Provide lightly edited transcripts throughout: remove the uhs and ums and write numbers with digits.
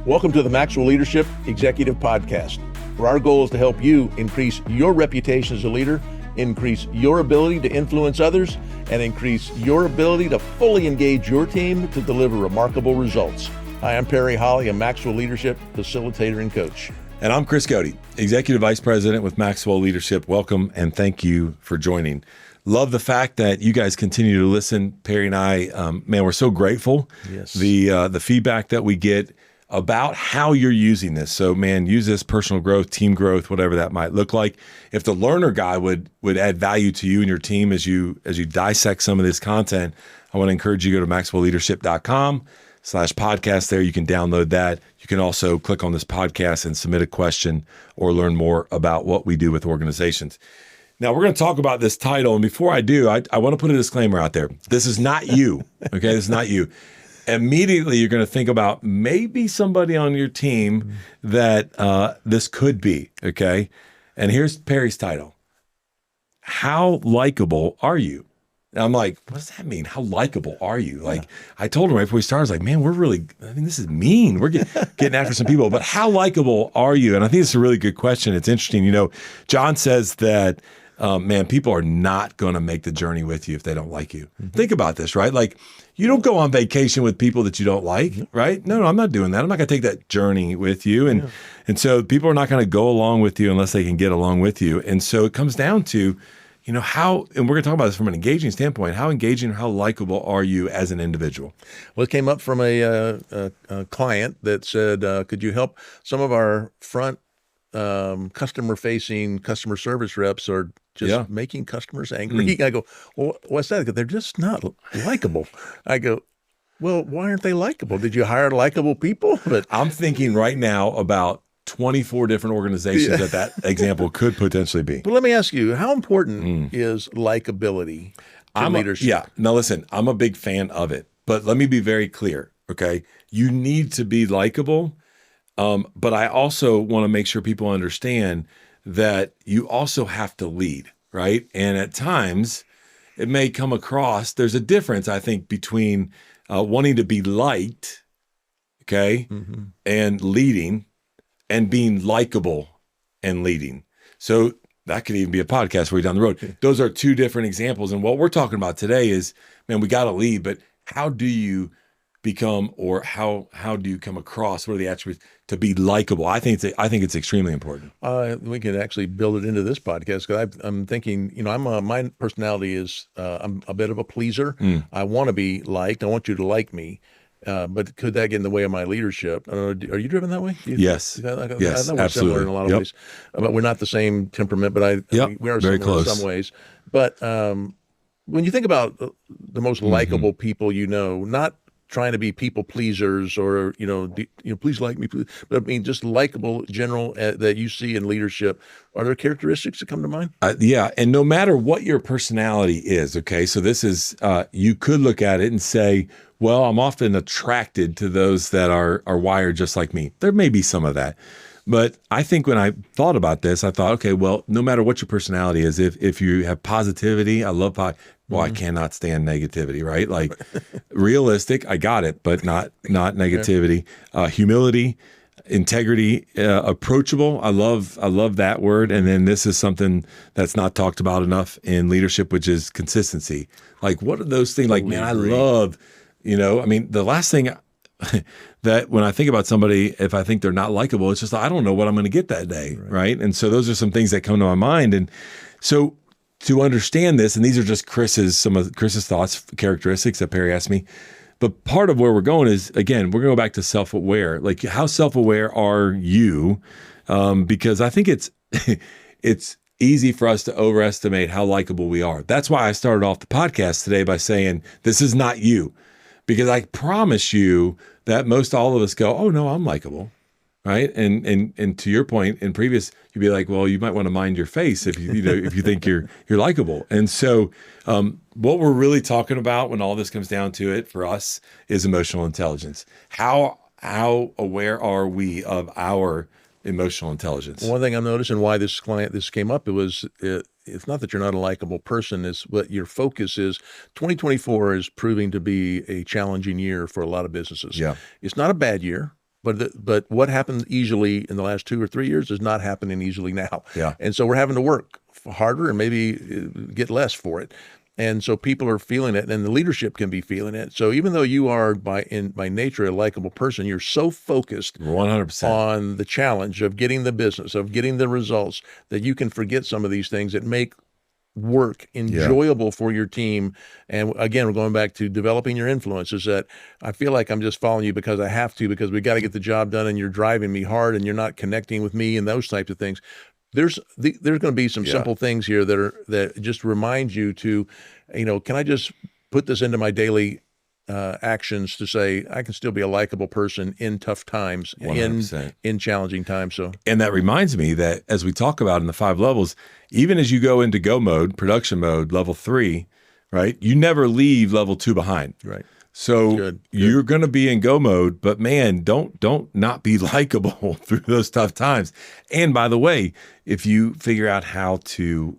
Welcome to the Maxwell Leadership Executive Podcast, where our goal is to help you increase your reputation as a leader, increase your ability to influence others, and increase your ability to fully engage your team to deliver remarkable results. Hi, I'm Perry Holly, a Maxwell Leadership Facilitator and Coach. And I'm Chris Cody, Executive Vice President with Maxwell Leadership. Welcome and thank you for joining. Love the fact that you guys continue to listen. Perry and I, man, we're so grateful. Yes. The feedback that we get about how you're using this. So, man, use this personal growth, team growth, whatever that might look like. If the learner guide would add value to you and your team as you dissect some of this content, I want to encourage you to go to maxwellleadership.com/podcast. There you can download that. You can also click on this podcast and submit a question or learn more about what we do with organizations. Now, we're going to talk about this title. And before I do, I want to put a disclaimer out there. This is not you. Okay, this is not you. Immediately, you're going to think about maybe somebody on your team that this could be. Okay. And here's Perry's title. How likable are you? And I'm like, what does that mean? How likable are you? Like, I told him right before we started, I was like, man, this is mean. We're getting after some people, but how likable are you? And I think it's a really good question. It's interesting. You know, John says that, man, people are not going to make the journey with you if they don't like you. Mm-hmm. Think about this, right? Like, you don't go on vacation with people that you don't like, right? No, I'm not doing that. I'm not going to take that journey with you. And so people are not going to go along with you unless they can get along with you. And so it comes down to, you know, how, and we're going to talk about this from an engaging standpoint, how engaging, how likable are you as an individual? Well, it came up from a client that said, could you help some of our front customer-facing customer service reps are just making customers angry. I go, well, what's that? They're just not likable. I go, well, why aren't they likable? Did you hire likable people? But I'm thinking right now about 24 different organizations that example could potentially be. But let me ask you, how important is likability to leadership? Now listen, I'm a big fan of it, but let me be very clear, okay? You need to be likable, but I also want to make sure people understand that you also have to lead, right? And at times, it may come across, there's a difference, I think, between wanting to be liked, okay, and leading, and being likable and leading. So that could even be a podcast where you're down the road. Those are two different examples. And what we're talking about today is, man, we got to lead, but how do you become, or how do you come across? What are the attributes to be likable? I think it's extremely important. We could actually build it into this podcast because I'm thinking, you know, my personality is I'm a bit of a pleaser. I want to be liked. I want you to like me. But could that get in the way of my leadership? Are you driven that way? Yes. Yes, absolutely. Similar in a lot of ways. But we're not the same temperament, but we are very similar close in some ways. But when you think about the most likable people you know, not trying to be people pleasers or, please like me, please. But I mean, just likable general that you see in leadership. Are there characteristics that come to mind? Yeah. And no matter what your personality is, okay, so this is, you could look at it and say, well, I'm often attracted to those that are wired just like me. There may be some of that. But I think when I thought about this, I thought, okay, well, no matter what your personality is, if you have positivity, I love I cannot stand negativity, right? Like realistic, I got it, but not negativity. Humility, integrity, approachable. I love that word. And then this is something that's not talked about enough in leadership, which is consistency. Like, what are those things? Like, man, I love, the last thing that when I think about somebody, if I think they're not likable, it's just, I don't know what I'm going to get that day. Right. And so those are some things that come to my mind. And so to understand this, and these are just some of Chris's thoughts, characteristics that Perry asked me, but part of where we're going is, again, we're going to go back to self-aware. Like, how self-aware are you? Because I think it's easy for us to overestimate how likable we are. That's why I started off the podcast today by saying, this is not you. Because I promise you that most all of us go, oh no, I'm likable, right? And to your point, in previous, you'd be like, well, you might want to mind your face if if you think you're likable. And so, what we're really talking about when all this comes down to it for us is emotional intelligence. How aware are we of our emotional intelligence? One thing I'm noticing why this came up, it's not that you're not a likable person, it's what your focus is. 2024 is proving to be a challenging year for a lot of businesses. Yeah. It's not a bad year. But what happened easily in the last 2 or 3 years is not happening easily now. Yeah. And so we're having to work harder and maybe get less for it. And so people are feeling it, and the leadership can be feeling it. So even though you are by nature a likable person, you're so focused 100% on the challenge of getting the business, of getting the results, that you can forget some of these things that make work enjoyable for your team. And again, we're going back to developing your influence, is that I feel like I'm just following you because I have to, because we got to get the job done, and you're driving me hard and you're not connecting with me, and those types of things. There's going to be some simple things here that just remind you to, can I just put this into my daily actions to say I can still be a likable person in tough times, 100%. in challenging times. So, and that reminds me that as we talk about in the 5 levels, even as you go into go mode, production mode, level 3, right? You never leave level 2 behind. Right. So you're going to be in go mode, but man, don't not be likable through those tough times. And by the way, if you figure out how to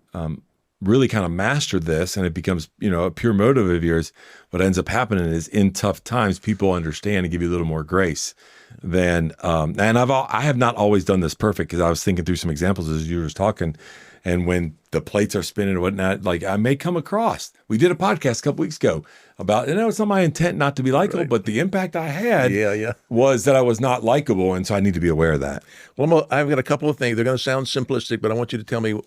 really kind of master this, and it becomes, a pure motive of yours, what ends up happening is in tough times, people understand and give you a little more grace than, and I have not always done this perfect, because I was thinking through some examples as you were talking. And when the plates are spinning or whatnot, like I may come across. We did a podcast a couple weeks ago about, it's not my intent not to be likable, but the impact I had was that I was not likable. And so I need to be aware of that. Well, I've got a couple of things. They're going to sound simplistic, but I want you to tell me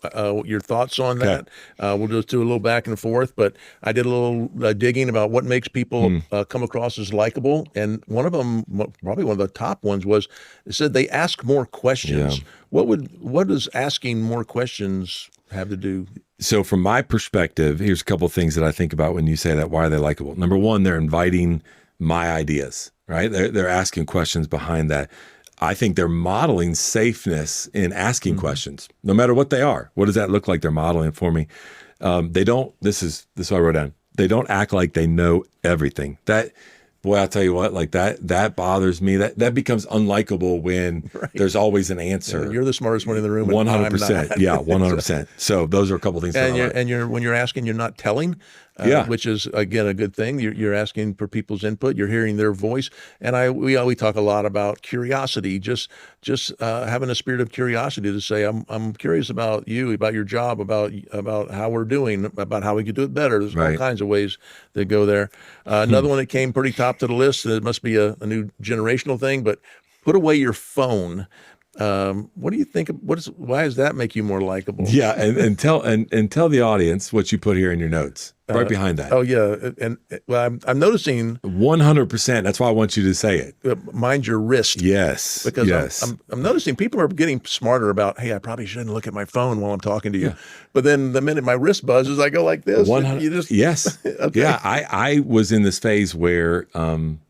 your thoughts on that. We'll just do a little back and forth, but I did a little digging about what makes people come across as likable. And one of them, probably one of the top ones, was it said they ask more questions. Yeah. What does asking more questions have to do? So from my perspective, here's a couple of things that I think about when you say that. Why are they likable? Number one, they're inviting my ideas, right? They're asking questions behind that. I think they're modeling safeness in asking questions, no matter what they are. What does that look like? They're modeling for me. They don't, this is what I wrote down. They don't act like they know everything. Boy, I'll tell you what, like that bothers me. That becomes unlikable when there's always an answer. Yeah, you're the smartest one in the room. 100%. Yeah, 100%. So those are a couple of things. And when you're asking, you're not telling, which is again a good thing. You're asking for people's input. You're hearing their voice. And we talk a lot about curiosity. Just having a spirit of curiosity to say, I'm curious about you, about your job, about how we're doing, about how we could do it better. There's all kinds of ways that go there. Another one that came pretty top to the list. It must be a new generational thing, but put away your phone. What do you think? Why does that make you more likable? Yeah, and tell the audience what you put here in your notes, right behind that. Oh yeah, and well, I'm noticing 100%. That's why I want you to say it. Mind your wrist. Yes, because I'm noticing people are getting smarter about. Hey, I probably shouldn't look at my phone while I'm talking to you. Yeah. But then the minute my wrist buzzes, I go like this. 100. Yes. Okay. Yeah, I was in this phase where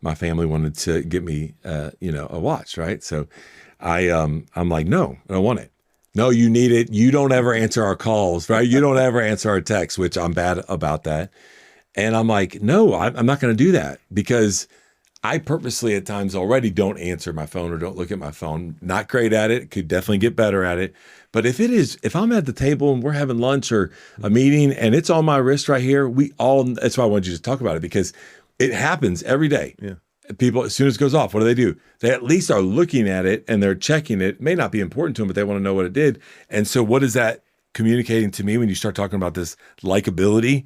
my family wanted to get me a watch, right? So I'm like, no, I don't want it. No, you need it. You don't ever answer our calls, right? You don't ever answer our texts, which I'm bad about that. And I'm like, no, I'm not going to do that, because I purposely at times already don't answer my phone or don't look at my phone. Not great at it. Could definitely get better at it. But if I'm at the table and we're having lunch or a meeting and it's on my wrist right here, that's why I wanted you to talk about it, because it happens every day. Yeah. People, as soon as it goes off, what do? They at least are looking at it and they're checking it. It may not be important to them, but they want to know what it did. And so what is that communicating to me when you start talking about this likability?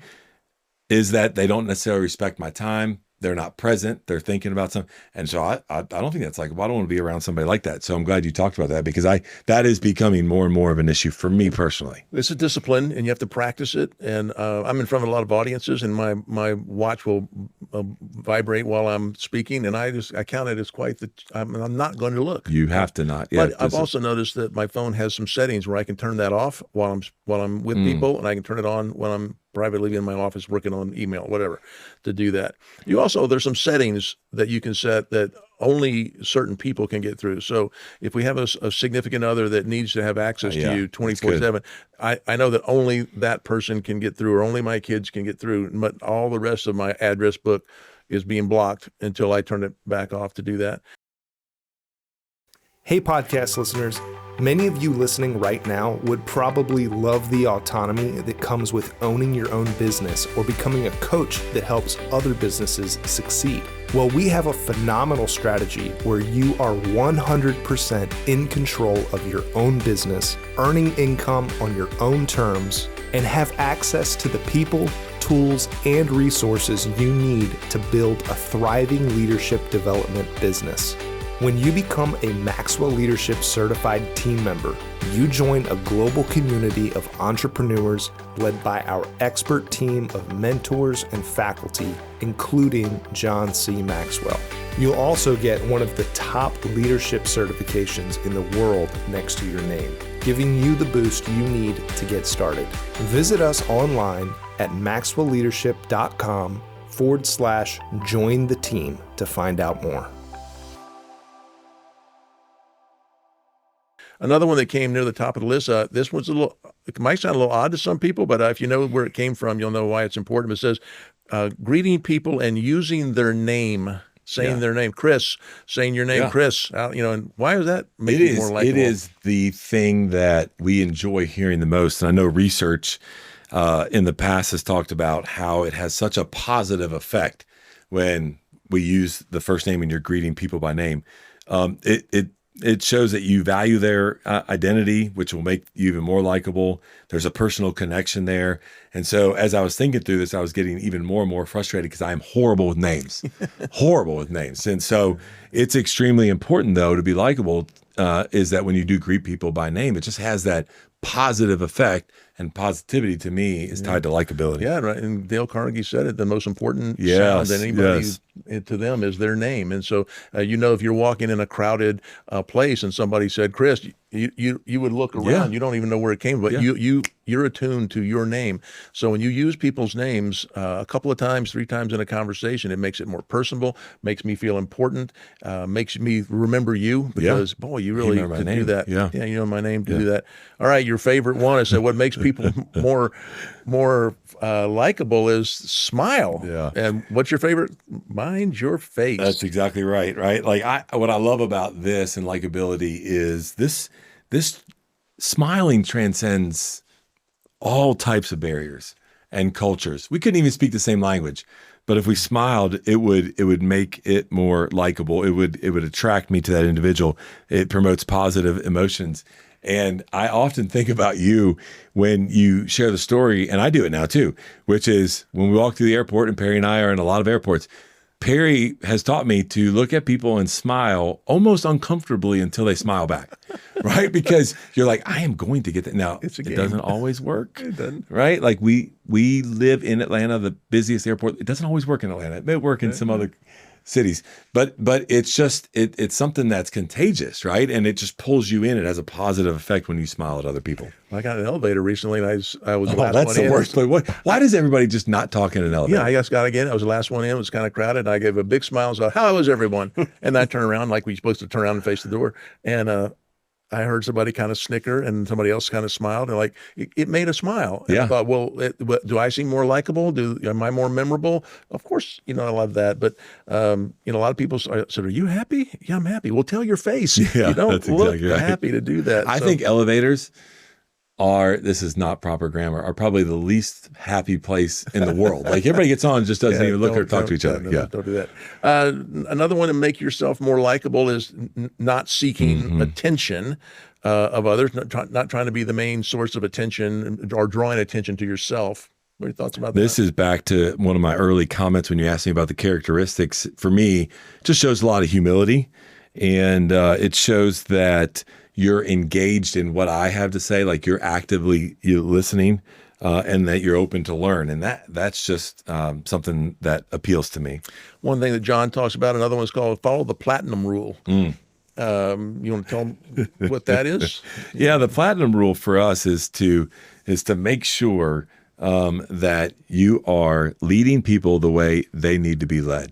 Is that they don't necessarily respect my time. They're not present. They're thinking about something. And so I don't think that's likable. I don't want to be around somebody like that. So I'm glad you talked about that, because that is becoming more and more of an issue for me personally. It's a discipline and you have to practice it. And I'm in front of a lot of audiences, and my watch will vibrate while I'm speaking. And I count it as I'm not going to look. You have to not. Yeah, but I've also noticed that my phone has some settings where I can turn that off while I'm with people, and I can turn it on when I'm privately in my office working on email, whatever, to do that. There's some settings that you can set that only certain people can get through. So if we have a significant other that needs to have access to you 24/7, I know that only that person can get through, or only my kids can get through, but all the rest of my address book is being blocked until I turn it back off to do that. Hey, podcast listeners. Many of you listening right now would probably love the autonomy that comes with owning your own business or becoming a coach that helps other businesses succeed. Well, we have a phenomenal strategy where you are 100% in control of your own business, earning income on your own terms, and have access to the people, tools, and resources you need to build a thriving leadership development business. When you become a Maxwell Leadership Certified team member, you join a global community of entrepreneurs led by our expert team of mentors and faculty, including John C. Maxwell. You'll also get one of the top leadership certifications in the world next to your name, giving you the boost you need to get started. Visit us online at maxwellleadership.com/join the team to find out more. Another one that came near the top of the list, this one's it might sound a little odd to some people, but if you know where it came from, you'll know why it's important. It says, greeting people and using their name, saying their name. Chris, saying your name, Chris. And why does that make it more likable? It is the thing that we enjoy hearing the most. And I know research in the past has talked about how it has such a positive effect when we use the first name and you're greeting people by name. It shows that you value their identity, which will make you even more likable. There's a personal connection there. And so as I was thinking through this, I was getting even more and more frustrated because I am horrible with names, And so it's extremely important, though, to be likable, is that when you do greet people by name, it just has that positive effect, and positivity to me is tied to likability. Yeah, right. And Dale Carnegie said it, the most important sound that anybody to them is their name. And so, if you're walking in a crowded place and somebody said, Chris, you would look around. Yeah. You don't even know where it came from, but you're attuned to your name. So when you use people's names a couple of times, 3 times in a conversation, it makes it more personable, makes me feel important, makes me remember you because, boy, you really remember my could name. do that. Yeah, you know my name to do that. All right, your favorite one. I said, what makes people more likable is smile. Yeah. And what's your favorite? Mind your face. That's exactly right. Like what I love about this and likability is this smiling transcends all types of barriers and cultures. We couldn't even speak the same language, but if we smiled, it would make it more likable. It would attract me to that individual. It promotes positive emotions. And I often think about you when you share the story, and I do it now too, which is when we walk through the airport, and Perry and I are in a lot of airports, Perry has taught me to look at people and smile almost uncomfortably until they smile back, right? Because you're like, I am going to get that. Now, it doesn't always work, It doesn't. right? Like we live in Atlanta, the busiest airport. It doesn't always work in Atlanta. It may work in some other cities, but it's just, it's something that's contagious, right? And it just pulls you in. It has a positive effect when you smile at other people. I got an elevator recently, and I was the last That's one the in. worst. Why does everybody just not talk in an elevator? Yeah, I just got again. I was the last one in. It was kind of crowded. And I gave a big smile. And said, "How is everyone?" And I turned around like we're supposed to turn around and face the door. And I heard somebody kind of snicker, and somebody else kind of smiled, and it made a smile. And I thought, well, do I seem more likable? Am I more memorable? Of course, I love that. But a lot of people said, "Are you happy?" Yeah, I'm happy. Well, tell your face. Yeah, you don't that's look exactly right. happy to do that. I think elevators this is not proper grammar, are probably the least happy place in the world. Like everybody gets on and just doesn't even look or talk to each other. Don't do that. Another one to make yourself more likable is not seeking attention of others, not trying to be the main source of attention or drawing attention to yourself. What are your thoughts about that? This is back to one of my early comments when you asked me about the characteristics. For me, it just shows a lot of humility, and it shows that you're engaged in what I have to say, like you're actively listening, and that you're open to learn. And that's just something that appeals to me. One thing that John talks about, another one is called follow the platinum rule. You want to tell them what that is? Yeah, the platinum rule for us is to make sure that you are leading people the way they need to be led.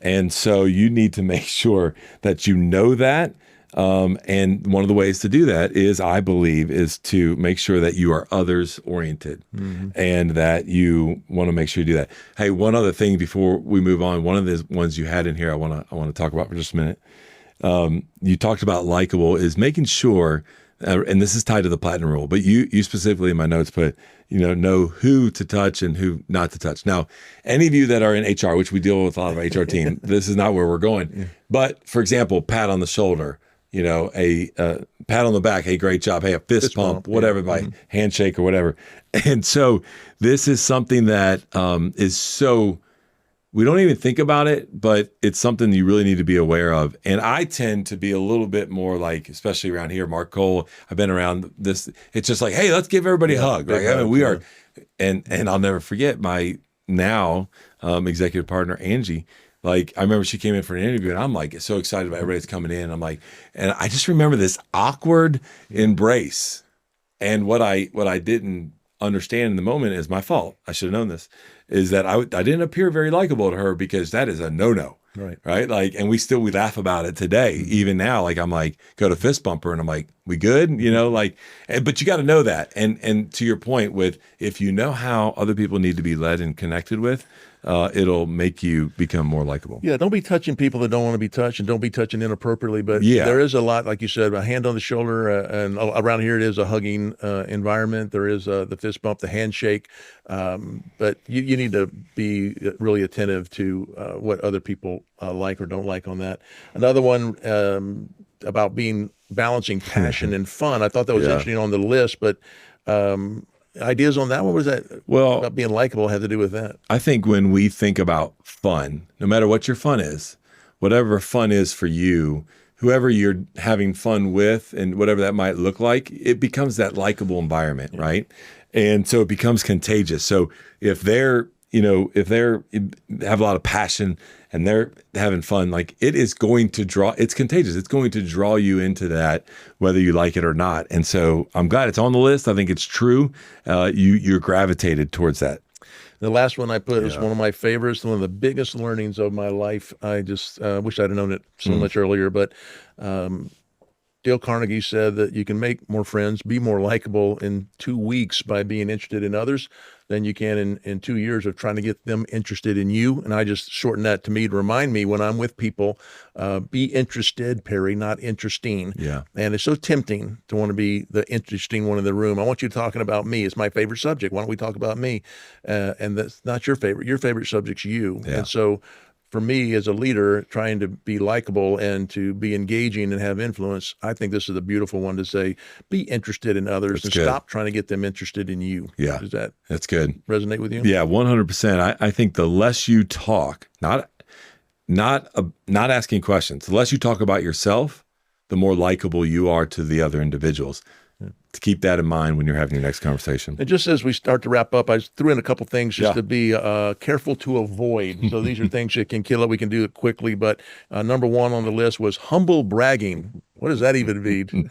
And so you need to make sure that you know that. And one of the ways to do that is, I believe, is to make sure that you are others oriented, and that you want to make sure you do that. Hey, one other thing before we move on, one of the ones you had in here, I want to talk about for just a minute. You talked about likable is making sure and this is tied to the platinum rule, but you specifically in my notes put, know who to touch and who not to touch. Now, any of you that are in HR, which we deal with a lot of our HR team, this is not where we're going. Yeah. But for example, pat on the shoulder, a pat on the back, hey, great job, hey, a fist pump, whatever, by handshake or whatever. And so this is something that is so, we don't even think about it, but it's something you really need to be aware of. And I tend to be a little bit more like, especially around here, Mark Cole, I've been around this, it's just like, hey, let's give everybody a hug. Right? I mean, we are, and I'll never forget my now executive partner, Angie. Like, I remember she came in for an interview and I'm like, so excited about everybody that's coming in. I'm like, and I just remember this awkward embrace. And what I didn't understand in the moment is my fault. I should have known this, is that I didn't appear very likable to her, because that is a no-no. Right. Like, and we laugh about it today, even now. Like, I'm like, go to fist bumper and I'm like, we good? But you got to know that. And to your point with, if you know how other people need to be led and connected with, it'll make you become more likable. Yeah, don't be touching people that don't want to be touched, and don't be touching inappropriately. But there is a lot, like you said, a hand on the shoulder, and around here it is a hugging environment. There is the fist bump, the handshake. But you need to be really attentive to what other people like or don't like on that. Another one about balancing passion and fun. I thought that was interesting on the list, but ideas on that one? What was that? Well, about being likable had to do with that. I think when we think about fun, no matter what your fun is, whatever fun is for you, whoever you're having fun with and whatever that might look like, it becomes that likable environment, right? And so it becomes contagious. So if they're have a lot of passion and they're having fun, like, it is going to it's contagious. It's going to draw you into that, whether you like it or not. And so I'm glad it's on the list. I think it's true. You're gravitated towards that. The last one I put is one of my favorites, one of the biggest learnings of my life. I just wish I'd have known it so much earlier, but Dale Carnegie said that you can make more friends, be more likable in 2 weeks by being interested in others than you can in 2 years of trying to get them interested in you. And I just shortened that to me to remind me when I'm with people, be interested, Perry, not interesting. Yeah. And it's so tempting to want to be the interesting one in the room. I want you talking about me. It's my favorite subject. Why don't we talk about me? And that's not your favorite. Your favorite subject's you. Yeah. And so for me as a leader, trying to be likable and to be engaging and have influence, I think this is a beautiful one to say, be interested in others. That's and good. Stop trying to get them interested in you. Yeah. Does that's good. Resonate with you? Yeah, 100%. I think the less you talk, not asking questions, the less you talk about yourself, the more likable you are to the other individuals. To keep that in mind when you're having your next conversation. And just as we start to wrap up, I threw in a couple things just to be careful to avoid. So these are things that can kill it. We can do it quickly. But number one on the list was humble bragging. What does that even mean?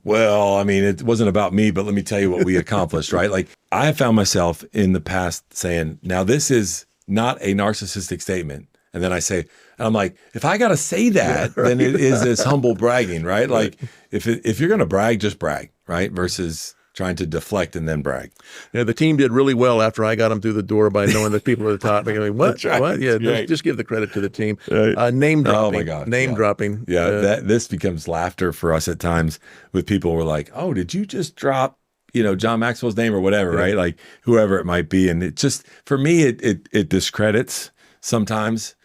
Well, I mean, it wasn't about me, but let me tell you what we accomplished, right? Like, I have found myself in the past saying, now this is not a narcissistic statement. And then I say, and I'm like, if I got to say that, then it is this humble bragging, right? Like, if you're going to brag, just brag, right? Versus trying to deflect and then brag. Yeah, the team did really well after I got them through the door by knowing that people are the top. I mean, what? Right. What? Yeah, just give the credit to the team. Right. Name dropping. Oh my God. Name dropping. Yeah, this becomes laughter for us at times with people who are like, oh, did you just drop John Maxwell's name or whatever, right? Like, whoever it might be. And it just, for me, it discredits sometimes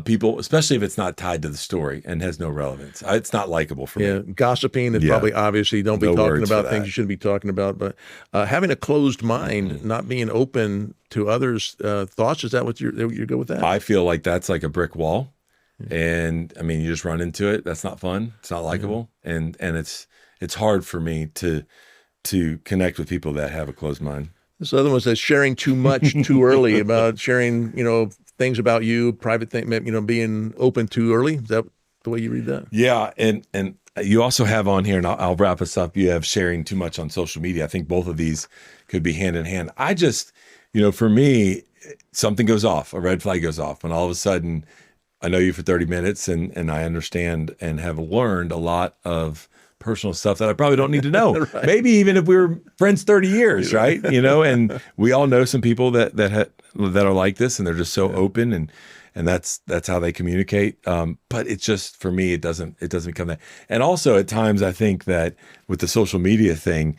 people, especially if it's not tied to the story and has no relevance. It's not likable for me. Yeah, gossiping is probably obviously don't be talking about things you shouldn't be talking about. But having a closed mind, not being open to others' thoughts, is that what you're good with that? I feel like that's like a brick wall, and I mean, you just run into it. That's not fun. It's not likable, and it's hard for me to connect with people that have a closed mind. This other one says sharing too much too early, about sharing, things about you, private thing, being open too early. Is that the way you read that? Yeah. And you also have on here, and I'll wrap us up, you have sharing too much on social media. I think both of these could be hand in hand. I just, for me, something goes off, a red flag goes off, and all of a sudden I know you for 30 minutes and I understand and have learned a lot of personal stuff that I probably don't need to know. Right. Maybe even if we were friends 30 years, right? And we all know some people that are like this, and they're just so open. And and that's how they communicate. But it's just, for me, it doesn't become that. And also at times I think that with the social media thing,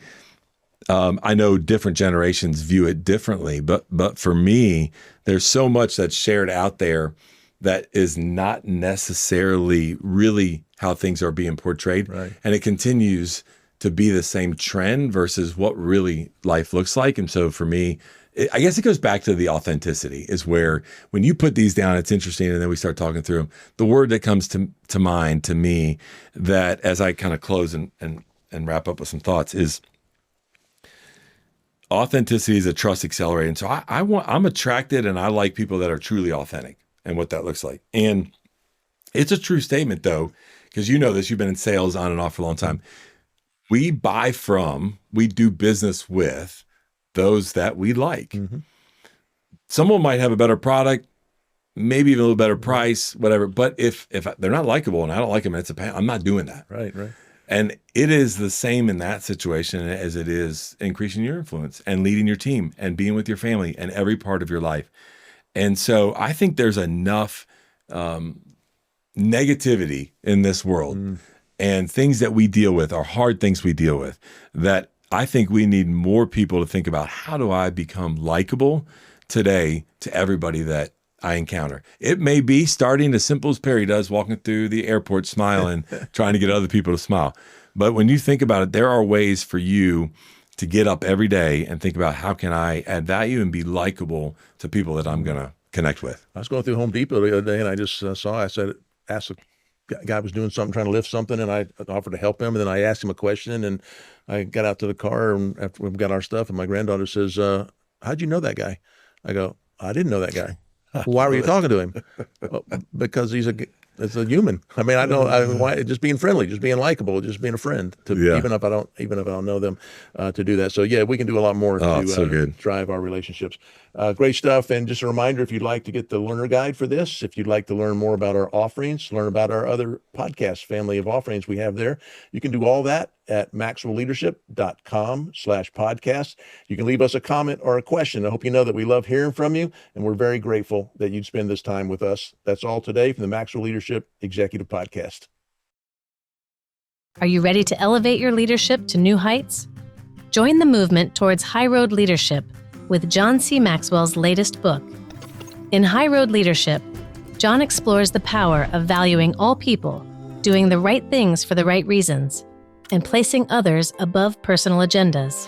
I know different generations view it differently, but for me, there's so much that's shared out there that is not necessarily really how things are being portrayed. Right. And it continues to be the same trend versus what really life looks like. And so for me, I guess it goes back to the authenticity, is where when you put these down, it's interesting. And then we start talking through them. The word that comes to mind to me, that as I kind of close and wrap up with some thoughts, is authenticity is a trust accelerator. And so I'm attracted, and I like people that are truly authentic and what that looks like. And it's a true statement, though, because you know this, you've been in sales on and off for a long time. We buy from, we do business with those that we like. Mm-hmm. Someone might have a better product, maybe even a little better price, whatever. But if they're not likable and I don't like them, I'm not doing that. Right. And it is the same in that situation as it is increasing your influence and leading your team and being with your family and every part of your life. And so I think there's enough negativity in this world and things that we deal with are hard things we deal with, that I think we need more people to think about, how do I become likable today to everybody that I encounter? It may be starting as simple as Perry does, walking through the airport smiling, trying to get other people to smile. But when you think about it, there are ways for you to get up every day and think about, how can I add value and be likable to people that I'm going to connect with? I was going through Home Depot the other day, and I just asked a guy was doing something, trying to lift something, and I offered to help him. And then I asked him a question, and I got out to the car, and after we've got our stuff, and my granddaughter says, how'd you know that guy? I go, I didn't know that guy. Well, why were you talking to him? Well, because he's a human. I mean, why, just being friendly, just being likable, just being a friend to even if I don't know them, to do that. So yeah, we can do a lot more to drive our relationships. Great stuff. And just a reminder, if you'd like to get the learner guide for this, if you'd like to learn more about our offerings, learn about our other podcast family of offerings we have there, you can do all that at maxwellleadership.com/podcast. You can leave us a comment or a question. I hope you know that we love hearing from you, and we're very grateful that you'd spend this time with us. That's all today from the Maxwell Leadership Executive Podcast. Are you ready to elevate your leadership to new heights? Join the movement towards High Road Leadership with John C. Maxwell's latest book. In High Road Leadership, John explores the power of valuing all people, doing the right things for the right reasons, and placing others above personal agendas.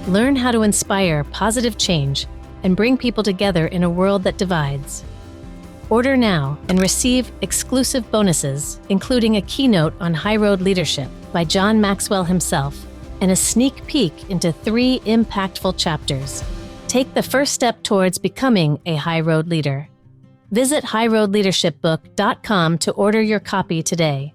Learn how to inspire positive change and bring people together in a world that divides. Order now and receive exclusive bonuses, including a keynote on High Road Leadership by John Maxwell himself and a sneak peek into 3 impactful chapters. Take the first step towards becoming a high road leader. Visit highroadleadershipbook.com to order your copy today.